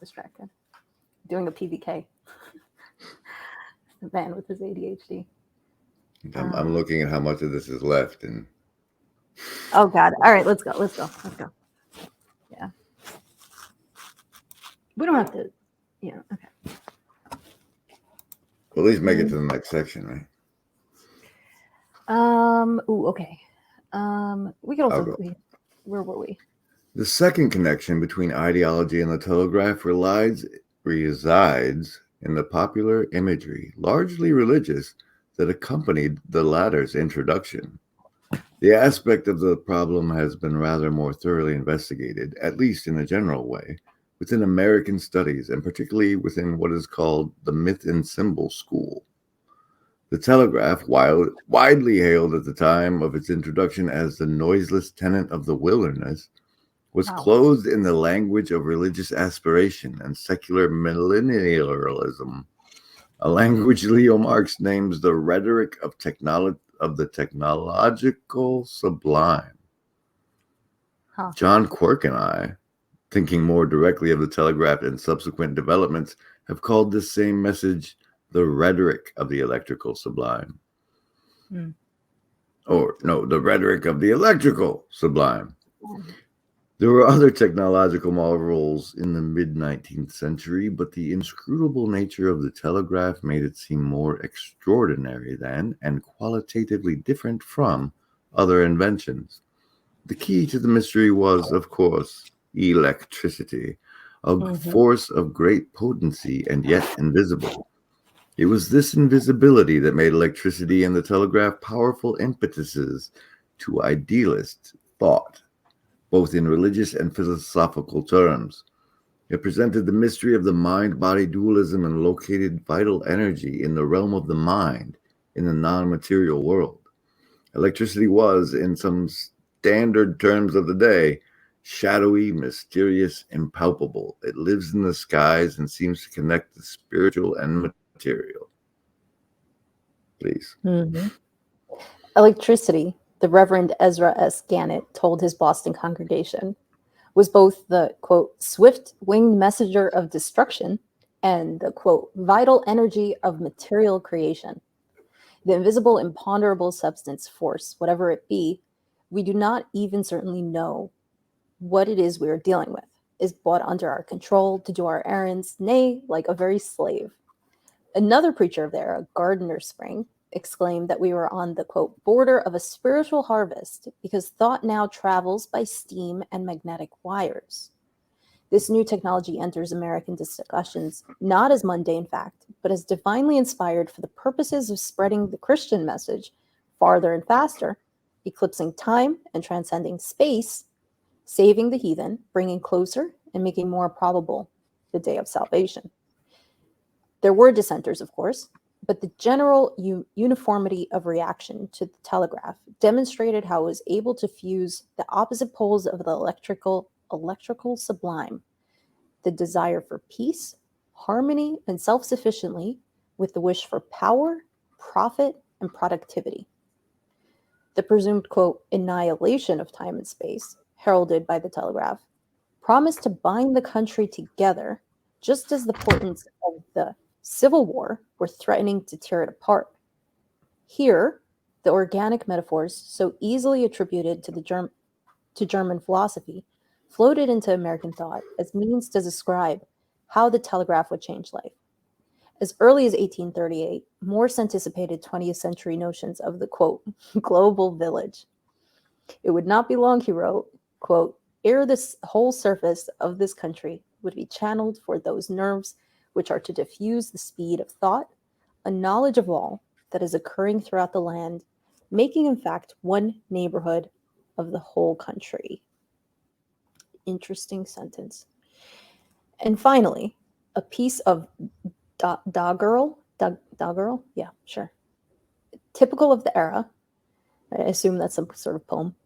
distracted. Doing a PVK. The man with his ADHD. I'm looking at how much of this is left, and oh God! All right, let's go. Yeah, we don't have to. Yeah, okay. Well, at least make it to the next section, right? Ooh, okay. We can also. Where were we? The second connection between ideology and the Telegraph resides in the popular imagery, largely religious, that accompanied the latter's introduction. The aspect of the problem has been rather more thoroughly investigated, at least in a general way, within American studies, and particularly within what is called the myth and symbol school. The Telegraph, widely hailed at the time of its introduction as the noiseless tenant of the wilderness, was clothed in the language of religious aspiration and secular millennialism, a language Leo Marx names the rhetoric of the technological sublime. John Quirk and I, thinking more directly of the Telegraph and subsequent developments, have called this same message the rhetoric of the electrical sublime. Or, no, the rhetoric of the electrical sublime. There were other technological marvels in the mid-19th century, but the inscrutable nature of the Telegraph made it seem more extraordinary than, and qualitatively different from, other inventions. The key to the mystery was, of course, electricity, a force of great potency and yet invisible. It was this invisibility that made electricity and the Telegraph powerful impetuses to idealist thought, both in religious and philosophical terms. It presented the mystery of the mind-body dualism and located vital energy in the realm of the mind, in the non-material world. Electricity was, in some standard terms of the day, shadowy, mysterious, impalpable. It lives in the skies and seems to connect the spiritual and material. Please. Electricity, the Reverend Ezra S. Gannett told his Boston congregation, was both the, quote, swift-winged messenger of destruction and the, quote, vital energy of material creation. The invisible, imponderable substance, force, whatever it be, we do not even certainly know what it is we are dealing with, is brought under our control to do our errands, nay, like a very slave. Another preacher of the era, Gardner Spring, exclaimed that we were on the, quote, border of a spiritual harvest because thought now travels by steam and magnetic wires. This new technology enters American discussions not as mundane fact, but as divinely inspired for the purposes of spreading the Christian message farther and faster, eclipsing time and transcending space, saving the heathen, bringing closer and making more probable the day of salvation. There were dissenters, of course, but the general uniformity of reaction to the Telegraph demonstrated how it was able to fuse the opposite poles of the electrical sublime, the desire for peace, harmony, and self-sufficiency with the wish for power, profit, and productivity. The presumed, quote, annihilation of time and space, heralded by the Telegraph, promised to bind the country together, just as the portents of the Civil War were threatening to tear it apart. Here, the organic metaphors so easily attributed to German philosophy floated into American thought as means to describe how the Telegraph would change life. As early as 1838, Morse anticipated 20th century notions of the, quote, global village. It would not be long, he wrote, quote, ere this whole surface of this country would be channeled for those nerves which are to diffuse the speed of thought, a knowledge of all that is occurring throughout the land, making in fact one neighborhood of the whole country. Interesting sentence. And finally, a piece of doggerel, yeah, sure. Typical of the era, I assume that's some sort of poem,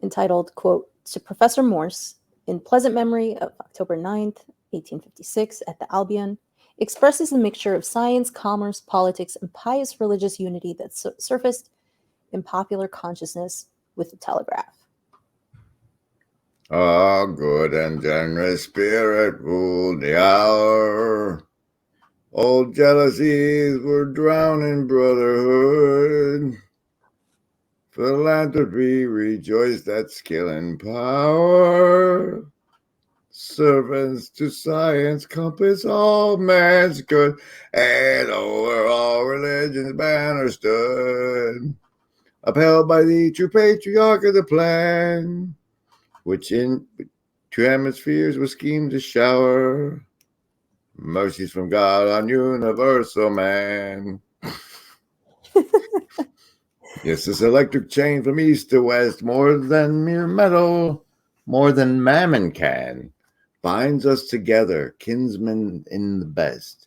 entitled, quote, to Professor Morse, in pleasant memory of October 9th, 1856, at the Albion, expresses a mixture of science, commerce, politics, and pious religious unity that surfaced in popular consciousness with the Telegraph. A good and generous spirit ruled the hour. Old jealousies were drowned in brotherhood. Philanthropy rejoiced at skill and power. Servants to science compass all man's good, and over all religions banner stood, upheld by the true patriarch of the plan, which in two hemispheres was schemed to shower mercies from God on universal man. Yes, this electric chain from east to west, more than mere metal, more than mammon can, binds us together, kinsmen in the best,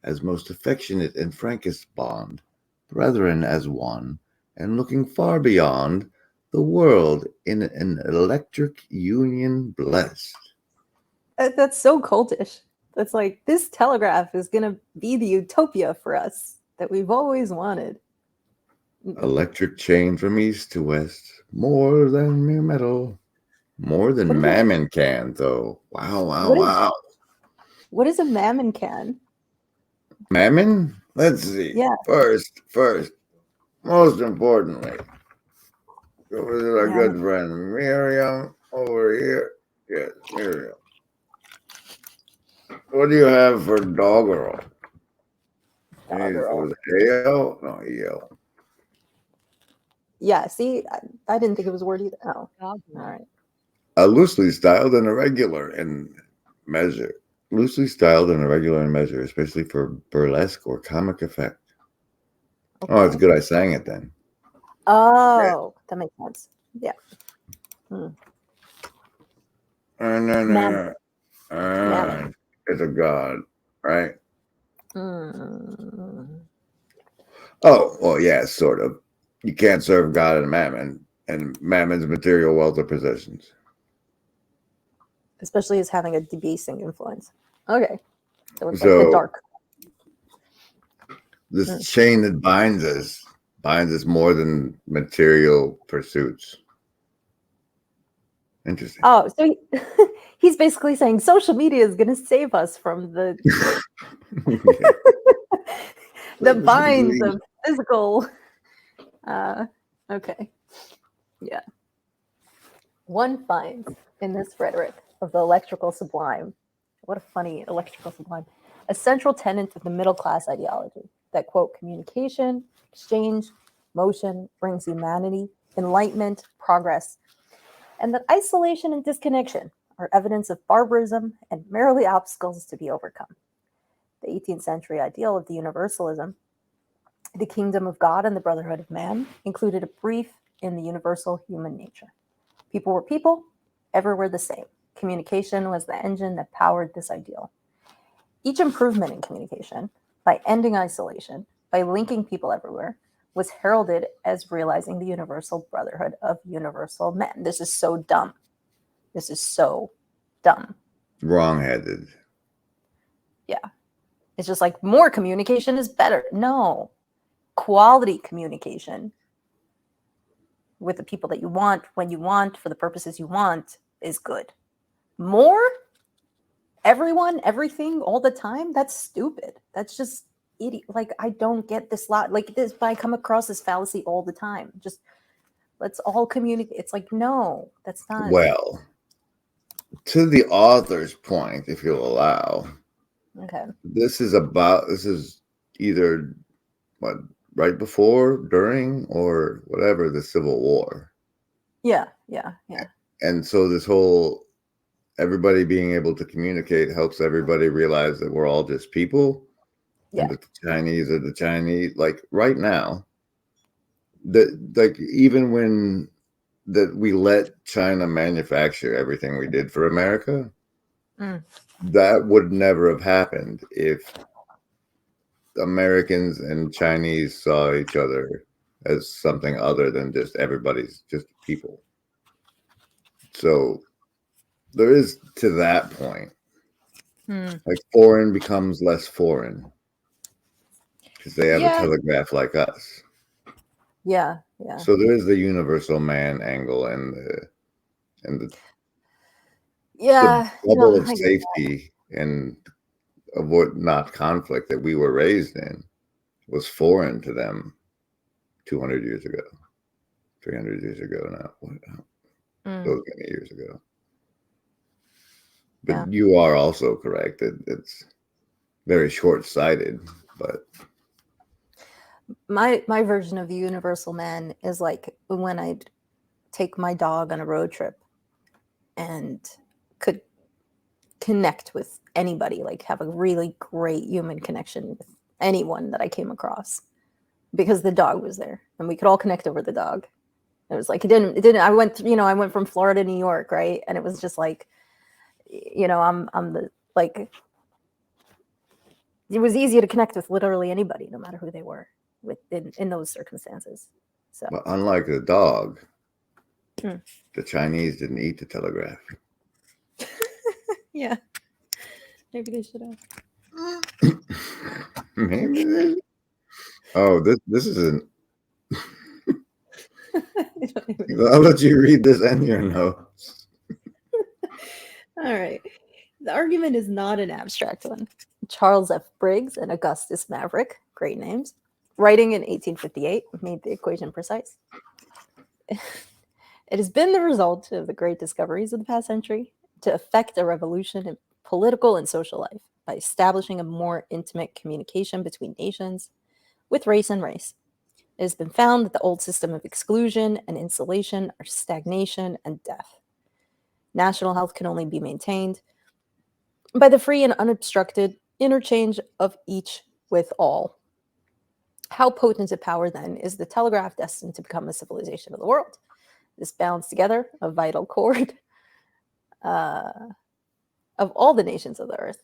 as most affectionate and frankest bond, brethren as one, and looking far beyond the world in an electric union blessed. That's so cultish. That's like, this telegraph is going to be the utopia for us that we've always wanted. Electric chain from east to west, more than mere metal, more than mammon can, though. Wow. What is a mammon can? Mammon? Let's see. Yeah. First, most importantly, over to our good friend Miriam over here. Yes, Miriam. What do you have for doggerel? Doggerel. A-L? No, E-L. Yeah, see, I didn't think it was a word either. Oh, all right. A loosely styled and irregular in measure. Loosely styled and irregular in measure, especially for burlesque or comic effect. Okay. Oh, it's good I sang it then. Oh, yeah. That makes sense. Yeah. It's a god, right? Oh, well, yeah, sort of. You can't serve God and mammon, and mammon's material wealth or possessions. Especially as having a debasing influence. Okay. So it's like the dark. This chain that binds us more than material pursuits. Interesting. Oh, so he's basically saying social media is going to save us from the the binds of physical. Okay. Yeah. One finds in this rhetoric of the electrical sublime, what a funny electrical sublime, a central tenet of the middle class ideology that, quote, communication, exchange, motion brings humanity, enlightenment, progress, and that isolation and disconnection are evidence of barbarism and merely obstacles to be overcome. The 18th century ideal of the universalism, the kingdom of God and the brotherhood of man, included a belief in the universal human nature. People were people, everywhere the same. Communication was the engine that powered this ideal. Each improvement in communication, by ending isolation, by linking people everywhere, was heralded as realizing the universal brotherhood of universal men. This is so dumb. This is so dumb. Wrong-headed. Yeah. It's just like more communication is better. No. Quality communication with the people that you want, when you want, for the purposes you want, is good. More? Everyone, everything, all the time? That's stupid. That's just idiot. Like, I don't get this lot. Like this, but I come across this fallacy all the time. Just let's all communicate. It's like, no, that's not. Well, to the author's point, if you'll allow. Okay. This is either what, right before, during, or whatever, the Civil War. Yeah. And so this whole everybody being able to communicate helps everybody realize that we're all just people. Yeah. And that the Chinese are the Chinese. Like right now, even when we let China manufacture everything we did for America, that would never have happened if Americans and Chinese saw each other as something other than just everybody's just people. So there is to that point, like foreign becomes less foreign because they have a telegraph like us. Yeah. So there is the universal man angle and the Yeah, bubble of I get safety and avoid not conflict that we were raised in was foreign to them 200 years ago, 300 years ago now, those many years ago. But yeah. you are also correct that it's very short-sighted, but My version of the universal man is like when I'd take my dog on a road trip and could connect with anybody, like have a really great human connection with anyone that I came across because the dog was there and we could all connect over the dog. It was like, it didn't, I went from Florida to New York, right? And it was just like, I'm the, like, it was easy to connect with literally anybody, no matter who they were in those circumstances. So, unlike the dog, Hmm. the Chinese didn't eat the telegraph. Yeah, maybe they should have. Maybe they... Oh, this isn't. I'll let you read this and your notes. All right. The argument is not an abstract one. Charles F. Briggs and Augustus Maverick, great names, writing in 1858, made the equation precise. It has been the result of the great discoveries of the past century to effect a revolution in political and social life by establishing a more intimate communication between nations with race and race. It has been found that the old system of exclusion and insulation are stagnation and death. National health can only be maintained by the free and unobstructed interchange of each with all. How potent a power, then, is the telegraph destined to become a civilization of the world? This bounds together a vital cord of all the nations of the earth.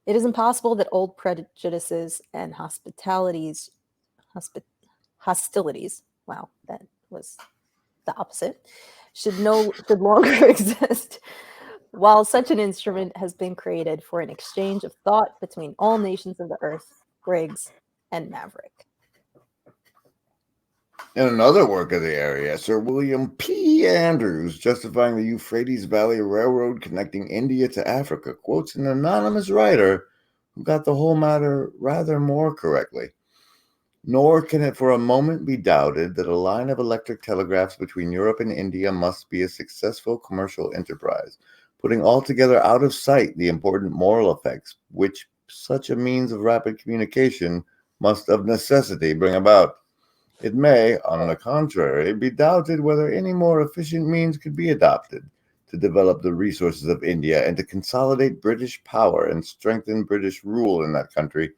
It is impossible that old prejudices and hostilities, wow, that was the opposite, should longer exist, while such an instrument has been created for an exchange of thought between all nations of the earth, Briggs and Maverick. In another work of the area, Sir William P. Andrews, justifying the Euphrates Valley Railroad connecting India to Africa, quotes an anonymous writer who got the whole matter rather more correctly. Nor can it for a moment be doubted that a line of electric telegraphs between Europe and India must be a successful commercial enterprise, putting altogether out of sight the important moral effects which such a means of rapid communication must of necessity bring about. It may, on the contrary, be doubted whether any more efficient means could be adopted to develop the resources of India and to consolidate British power and strengthen British rule in that country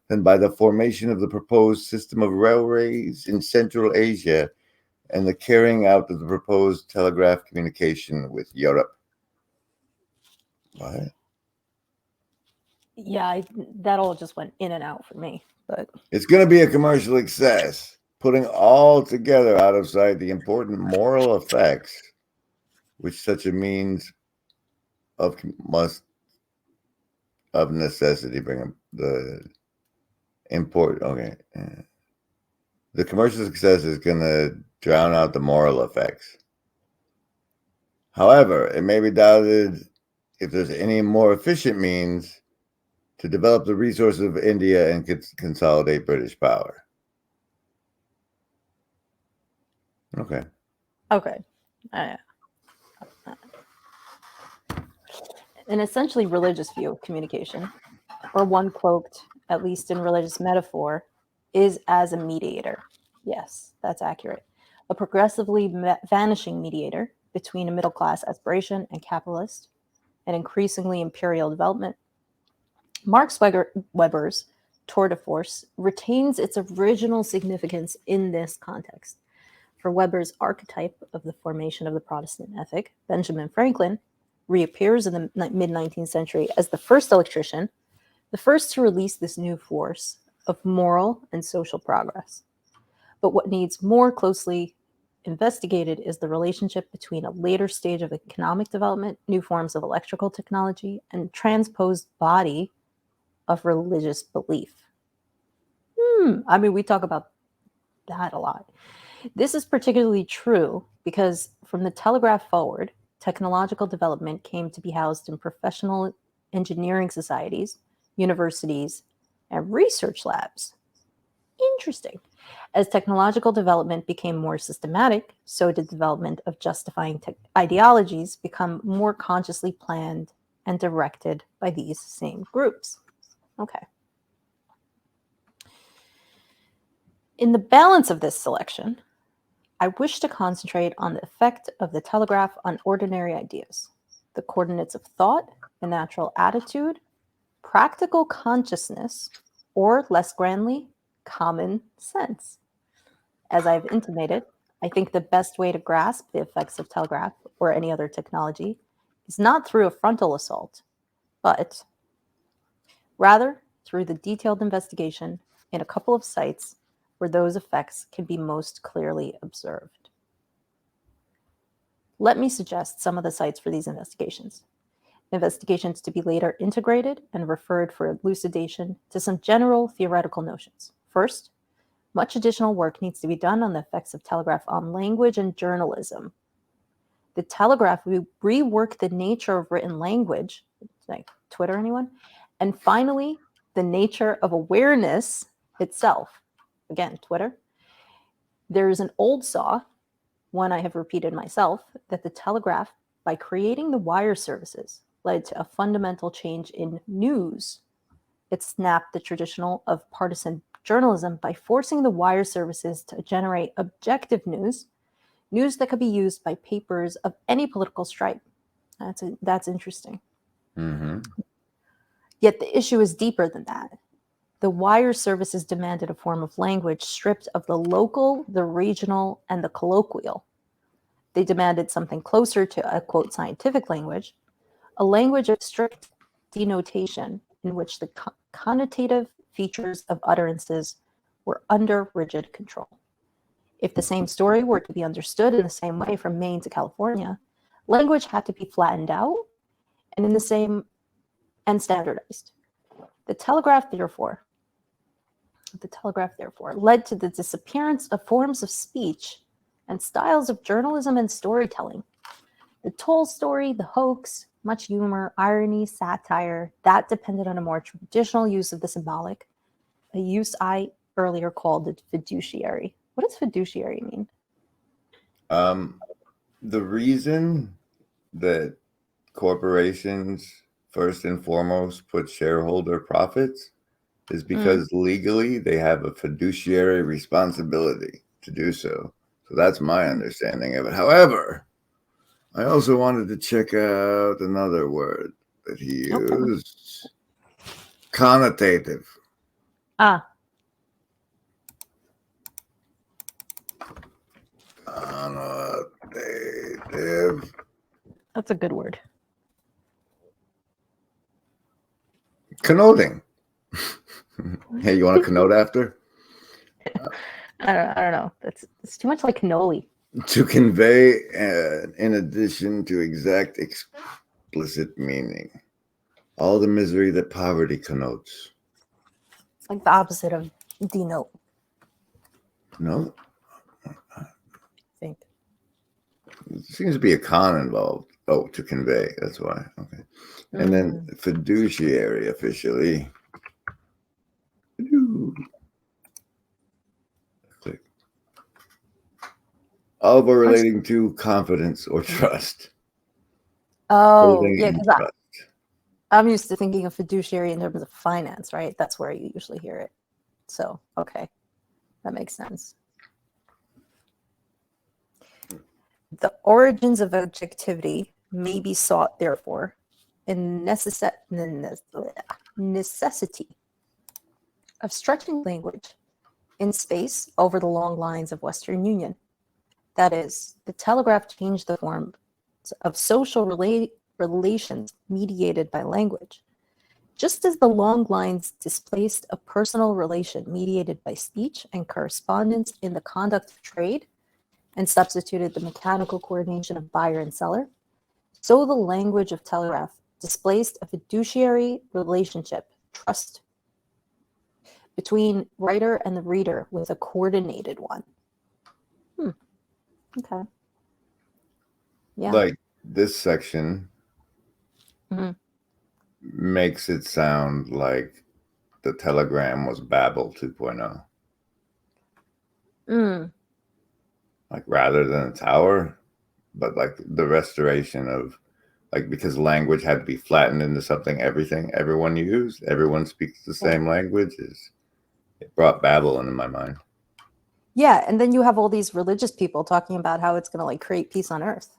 than by the formation of the proposed system of railways in Central Asia and the carrying out of the proposed telegraph communication with Europe. What? Yeah, that all just went in and out for me. But It's going to be a commercial success, putting all together out of sight the important moral effects which such a means must of necessity bring the import. Okay, the commercial success is going to drown out the moral effects. However, it may be doubted if there's any more efficient means to develop the resources of India and consolidate British power. Okay. An essentially religious view of communication, or one cloaked, at least in religious metaphor, is as a mediator. Yes, that's accurate. A progressively vanishing mediator between a middle class aspiration and capitalist and increasingly imperial development. Marx Weber's tour de force retains its original significance in this context. For Weber's archetype of the formation of the Protestant ethic, Benjamin Franklin reappears in the mid-19th century as the first electrician, the first to release this new force of moral and social progress. But what needs more closely investigated is the relationship between a later stage of economic development, new forms of electrical technology, and transposed body of religious belief. I mean, we talk about that a lot. This is particularly true because from the Telegraph forward, technological development came to be housed in professional engineering societies, universities, and research labs. Interesting. As technological development became more systematic, so did development of justifying ideologies become more consciously planned and directed by these same groups. Okay. In the balance of this selection, I wish to concentrate on the effect of the telegraph on ordinary ideas, the coordinates of thought, the natural attitude, practical consciousness, or less grandly, common sense. As I've intimated, I think the best way to grasp the effects of telegraph or any other technology is not through a frontal assault, but rather through the detailed investigation in a couple of sites where those effects can be most clearly observed. Let me suggest some of the sites for these investigations. Investigations to be later integrated and referred for elucidation to some general theoretical notions. First, much additional work needs to be done on the effects of telegraph on language and journalism. The telegraph reworked the nature of written language, like Twitter, anyone? And finally, the nature of awareness itself. Again, Twitter. There is an old saw, one I have repeated myself, that the telegraph, by creating the wire services, led to a fundamental change in news. It snapped the traditional of partisan journalism by forcing the wire services to generate objective news that could be used by papers of any political stripe. That's interesting. Mm-hmm. Yet the issue is deeper than that. The wire services demanded a form of language stripped of the local, the regional, and the colloquial. They demanded something closer to a, quote, scientific language, a language of strict denotation in which the connotative features of utterances were under rigid control. If the same story were to be understood in the same way from Maine to California, language had to be flattened out and standardized. The telegraph, therefore, led to the disappearance of forms of speech and styles of journalism and storytelling. The told story, the hoax, much humor, irony, satire, that depended on a more traditional use of the symbolic, a use I earlier called the fiduciary. What does fiduciary mean? The reason that corporations first and foremost put shareholder profits is because legally they have a fiduciary responsibility to do so. So that's my understanding of it. However, I also wanted to check out another word that he used. Connotative. Connotative. That's a good word. Connoting. Hey, you want to connote after? I don't know. It's too much like cannoli. To convey, in addition to exact explicit meaning, all the misery that poverty connotes. It's like the opposite of denote. No? I think. There seems to be a con involved. Oh, to convey. That's why. Okay. And then fiduciary officially. Click. Of or relating to confidence or trust. Oh, yeah, because I'm used to thinking of fiduciary in terms of finance, right? That's where you usually hear it. So, okay. That makes sense. The origins of objectivity may be sought, therefore, in necessity of stretching language in space over the long lines of Western Union. That is, the telegraph changed the form of social relations mediated by language, just as the long lines displaced a personal relation mediated by speech and correspondence in the conduct of trade and substituted the mechanical coordination of buyer and seller, so the language of telegraph displaced a fiduciary relationship, trust, between writer and the reader with a coordinated one. Okay. Yeah. Like this section Mhm. makes it sound like the telegram was Babel 2.0. Like rather than a tower, but like the restoration of like because language had to be flattened into something everyone used, everyone speaks the same language. It brought Babel into my mind. Yeah, and then you have all these religious people talking about how it's going to like create peace on Earth.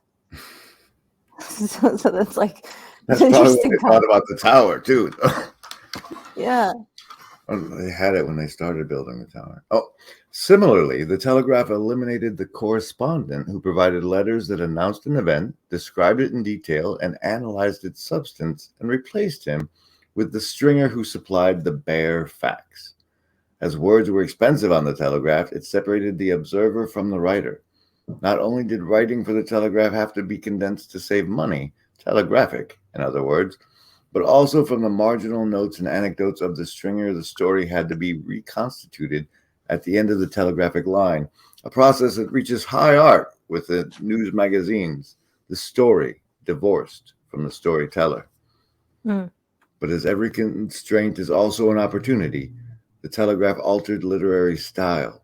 so that's like that's probably what they thought about the tower too. Yeah. They had it when they started building the tower. Oh, similarly, the telegraph eliminated the correspondent who provided letters that announced an event, described it in detail, and analyzed its substance, and replaced him with the stringer who supplied the bare facts. As words were expensive on the telegraph, it separated the observer from the writer. Not only did writing for the telegraph have to be condensed to save money, telegraphic, in other words, but also from the marginal notes and anecdotes of the stringer, the story had to be reconstituted at the end of the telegraphic line, a process that reaches high art with the news magazines, the story divorced from the storyteller. But as every constraint is also an opportunity, the telegraph altered literary style.